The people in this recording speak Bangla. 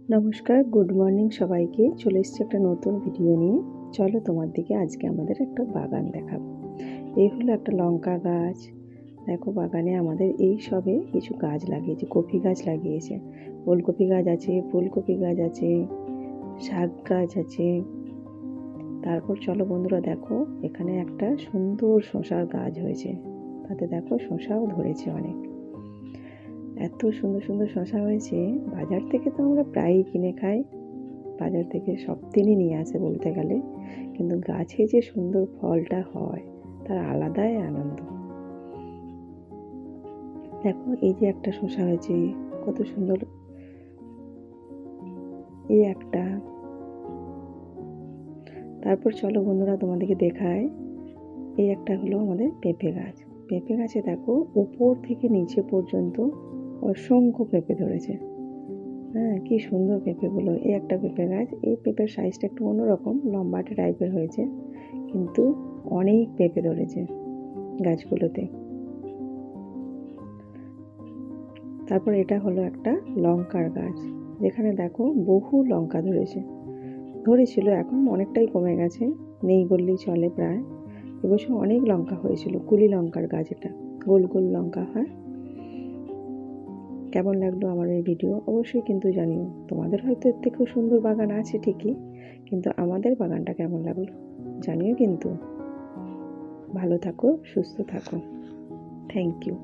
নমস্কার, গুড মর্নিং সবাইকে। চলে এসেছি একটা নতুন ভিডিও নিয়ে। চলো তোমার দিকে আজকে আমাদের একটা বাগান দেখাবো। এই হলো একটা লঙ্কা গাছ। দেখো বাগানে আমাদের এই সবে কিছু গাছ লাগিয়েছে, কপি গাছ লাগিয়েছে, ওলকপি গাছ আছে, ফুলকপি গাছ আছে, শাক গাছ আছে। তারপর চলো বন্ধুরা দেখো, এখানে একটা সুন্দর শসার গাছ হয়েছে, তাতে দেখো শসাও ধরেছে অনেক। এত সুন্দর সুন্দর শসা হয়েছে, বাজার থেকে তো আমরা প্রায়ই কিনে খাই, বাজার থেকে সব দিনই নিয়ে আসে বলতে গেলে, কিন্তু গাছে যে সুন্দর ফলটা হয় তার আলাদাই আনন্দ। দেখো এই যে একটা শসা হয়েছে, কত সুন্দর। এই একটা, তারপর চলো বন্ধুরা তোমাদেরকে দেখায়। এই একটা হলো আমাদের পেঁপে গাছ। পেঁপে গাছে দেখো উপর থেকে নিচে পর্যন্ত অসংখ্য পেঁপে ধরেছে। হ্যাঁ, কি সুন্দর পেঁপেগুলো। এই একটা পেঁপে গাছ, এই পেঁপের সাইজটা একটু অন্যরকম, লম্বাটে টাইপের হয়েছে, কিন্তু অনেক পেঁপে ধরেছে গাছগুলোতে। তারপর এটা হলো একটা লঙ্কার গাছ, যেখানে দেখো বহু লঙ্কা ধরেছিল, এখন অনেকটাই কমে গেছে, নেই বললেই চলে প্রায়। এবছর অনেক লঙ্কা হয়েছিল। কুলি লঙ্কার গাছ, এটা গোল গোল লঙ্কা হয়। কেমন লাগলো আমার এই ভিডিও অবশ্যই কিন্তু জানিও। তোমাদের হয়তো এর থেকেও সুন্দর বাগান আছে ঠিকই, কিন্তু আমাদের বাগানটা কেমন লাগলো জানিও কিন্তু। ভালো থাকো, সুস্থ থাকো। Thank you.